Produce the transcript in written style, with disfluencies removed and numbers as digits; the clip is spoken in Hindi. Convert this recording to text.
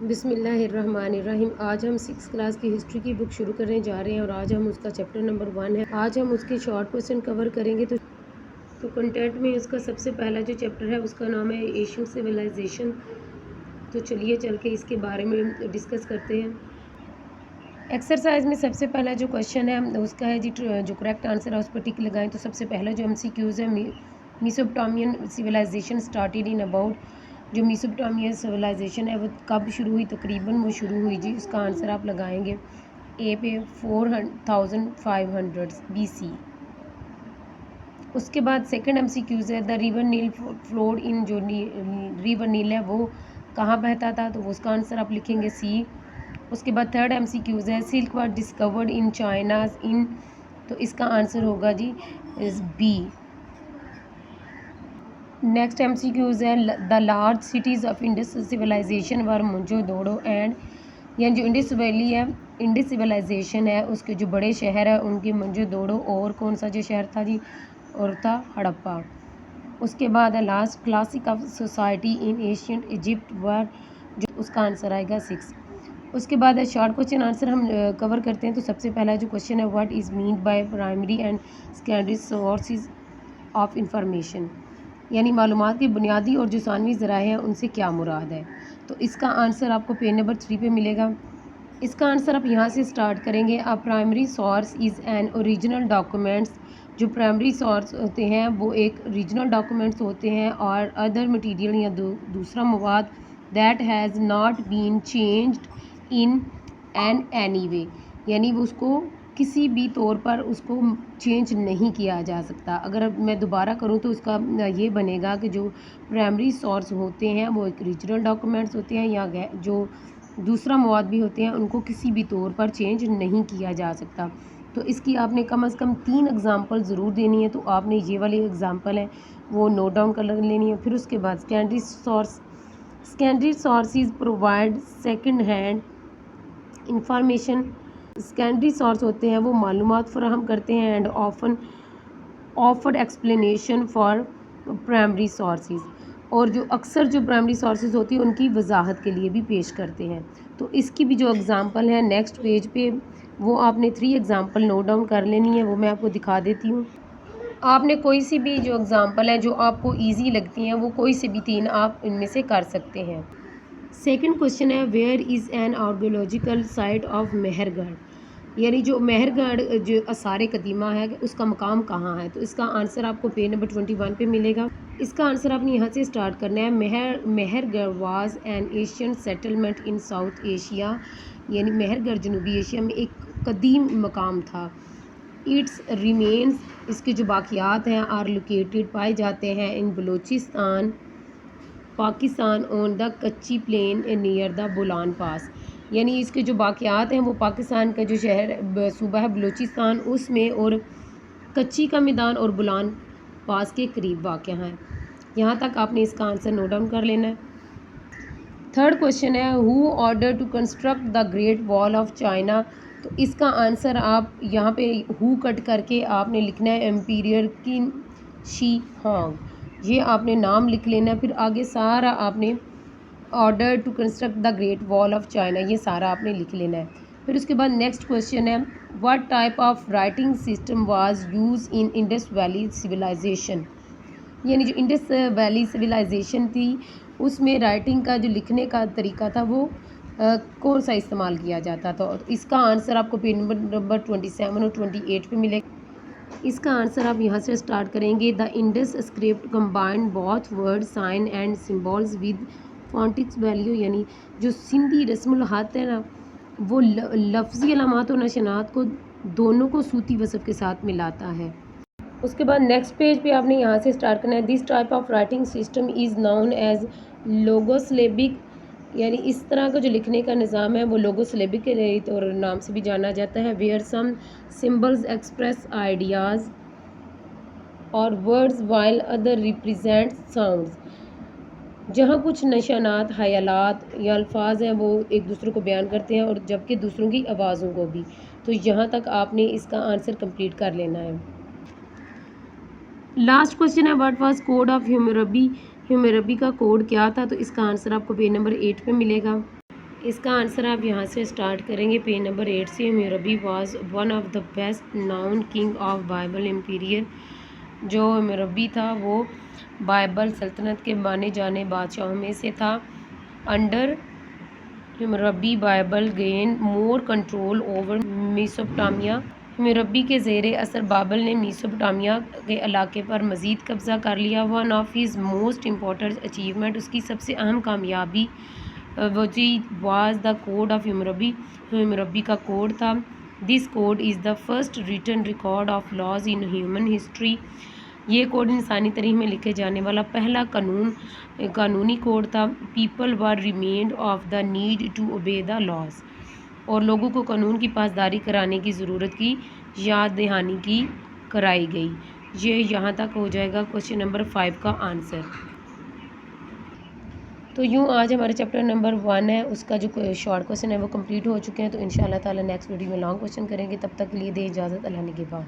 बिस्मिल्लाहिर्रहमानिर्रहीम। आज हम 6th क्लास की हिस्ट्री की बुक शुरू करने जा रहे हैं और आज हम उसका चैप्टर नंबर 1 है। आज हम उसके शॉर्ट क्वेश्चन कवर करेंगे। तो कंटेंट में उसका सबसे पहला जो चैप्टर है उसका नाम है एशियन सिविलाइजेशन। तो चलिए चल के इसके बारे में डिस्कस करते हैं। एक्सरसाइज में सबसे पहला जो क्वेश्चन है उसका है जी, जो करेक्ट आंसर है उस पर टिक लगाएं। तो सबसे पहला जो MCQs है, Mesopotamian civilization started in about, जो मेसोपोटामियन सिविलाइजेशन है वो कब शुरू हुई, तकरीबन वो शुरू हुई जी, इसका आंसर आप लगाएंगे ए पे 4500 BC। उसके बाद सेकंड MCQs है, द रिवर नील फ्लोड इन, जो रिवर नील है वो कहाँ बहता था, तो उसका आंसर आप लिखेंगे सी। उसके बाद थर्ड MCQs है, silk was discovered in China in, तो इसका आंसर होगा जी इज बी। नेक्स्ट MCQs है, the large cities of Indus civilization were Mohenjodaro and, यानी जो इंडस वैली है, इंडस सिविलाइजेशन है उसके जो बड़े शहर है उनके मोहनजोदड़ो, और कौन सा जो शहर था जी, और था हड़प्पा। उसके बाद है last, classic of society in ancient Egypt war, जो उसका आंसर आएगा 6। उसके बाद है शॉर्ट क्वेश्चन आंसर हम कवर करते हैं। तो सबसे पहला जो क्वेश्चन है, what is mean by primary and secondary sources of information, यानी मालूमात के बुनियादी और जो सानवी ज़राए हैं उनसे क्या मुराद है। तो इसका आंसर आपको पेज नंबर 3 पे मिलेगा। इसका आंसर आप यहाँ से स्टार्ट करेंगे। A primary source is an original documents, जो प्राइमरी सोर्स होते हैं वो एक ओरिजिनल डॉक्यूमेंट्स होते हैं, और अदर मटेरियल या दूसरा मवाद that has not been changed in an any way, यानी वो उसको किसी भी तौर पर उसको चेंज नहीं किया जा सकता। अगर मैं दोबारा करूँ तो उसका ये बनेगा कि जो प्राइमरी सोर्स होते हैं वो एक ओरिजिनल डॉक्यूमेंट्स होते हैं, या जो दूसरा मवाद भी होते हैं उनको किसी भी तौर पर चेंज नहीं किया जा सकता। तो इसकी आपने कम से कम 3 एग्जांपल ज़रूर देनी है। तो आपने ये वाली एग्जांपल है वो नोट डाउन कर लेनी है। फिर उसके बाद secondary sources provide second hand information. Secondary source होते हैं वो मालूमात फराहम करते हैं, and offered explanation for primary sources, और जो अक्सर जो प्राइमरी सोर्सेज होती है उनकी वजाहत के लिए भी पेश करते हैं। तो इसकी भी जो एग्ज़ाम्पल है नेक्स्ट पेज पे, वो आपने 3 एग्ज़ाम्पल नोट डाउन कर लेनी है, वो मैं आपको दिखा देती हूँ। आपने कोई सी भी जो एग्ज़ाम्पल है जो आपको ईजी लगती हैं वो कोई से भी 3 आप इनमें से कर सकते हैं। सेकंड क्वेश्चन है, where is an archaeological site of Mehrgarh, यानी जो मेहरगढ़ जो आसार कदीमा है उसका मकाम कहाँ है। तो इसका आंसर आपको पेज नंबर 21 पे मिलेगा। इसका आंसर आपने यहाँ से स्टार्ट करना है। Mehrgarh was an Asian settlement in south Asia, यानी मेहरगढ़ जनूबी एशिया में एक कदीम मकाम था। इट्स रिमेन्स, इसके जो बाकियात हैं, आर लोकेटेड पाए जाते हैं इन बलूचिस्तान पाकिस्तान ऑन द कच्ची प्लेन नियर द बोलान पास, यानी इसके जो बाकियात हैं वो पाकिस्तान का जो शहर सूबा है बलूचिस्तान उसमें, और कच्ची का मैदान और बोलान पास के करीब वाक़ हैं। यहाँ तक आपने इसका आंसर नोट डाउन कर लेना है। थर्ड क्वेश्चन है, who order to construct the Great Wall of China, तो इसका आंसर आप यहाँ पे हु कट करके आपने लिखना है एम्पीरियर किन शी होंग, ये आपने नाम लिख लेना। फिर आगे सारा आपने order to construct the Great Wall of China, ये सारा आपने लिख लेना है। फिर उसके बाद नेक्स्ट क्वेश्चन है, what type of writing system was use in Indus valley civilization, यानी जो इंडस वैली सिविलाइजेशन थी उसमें राइटिंग का जो लिखने का तरीका था वो कौन सा इस्तेमाल किया जाता था। तो इसका आंसर आपको पेज नंबर 27 और 28 पे मिलेगा। इसका आंसर आप यहाँ से स्टार्ट करेंगे। The Indus script combined both word sign and symbols with phonetics value, यानी जो सिंधी रस्मुल हाथ है ना वो लफ्ज़ी अलामात और नशनात को दोनों को सूती वसफ़ के साथ मिलाता है। उसके बाद नेक्स्ट पेज पे आपने यहाँ से स्टार्ट करना है। This type of writing system is known as logosyllabic, यानी इस तरह का जो लिखने का निज़ाम है वो लोगोसिलेबिक के तौर नाम से भी जाना जाता है। Where some symbols express ideas और words while other represent sounds, जहाँ कुछ निशानात ख्यालात या अल्फाज हैं वो एक दूसरे को बयान करते हैं और जबकि दूसरों की आवाज़ों को भी। तो यहाँ तक आपने इसका आंसर कंप्लीट कर लेना है। लास्ट क्वेश्चन है, व्हाट वाज कोड ऑफ ह्यूमरबी, ह्यूमरबी का कोड क्या था। तो इसका आंसर आपको पेज नंबर 8 पे मिलेगा। इसका आंसर आप यहाँ से स्टार्ट करेंगे पेज नंबर 8 से। Hammurabi was one of the best known king of Babylon emperor. जो हम्मुरबी था वो बाइबल सल्तनत के माने जाने बादशाहों में से था। Under Hammurabi Babylon gain more control over Mesopotamia. Hammurabi के ज़ेरे असर बाइबल ने मेसोपोटामिया के इलाके पर मज़ीद कब्ज़ा कर लिया। One of his most important achievement, उसकी सबसे अहम कामयाबी वो जी was the code of Hammurabi, Hammurabi का कोड था। This code is the first written record of laws in human history. ये कोड इंसानी तारीख में लिखे जाने वाला पहला कानूनी कोड था। People were remind of the need to obey the laws, और लोगों को कानून की पासदारी कराने की ज़रूरत की याद दहानी की कराई गई। ये यहाँ तक हो जाएगा क्वेश्चन नंबर 5 का आंसर। तो यूँ आज हमारे चैप्टर नंबर 1 है उसका जो शॉर्ट क्वेश्चन है वो कंप्लीट हो चुके हैं। तो इंशाल्लाह ताला नेक्स्ट वीडियो में लॉन्ग क्वेश्चन करेंगे। तब तक के लिए दे इजाज़त। अल्लाह निगहबान।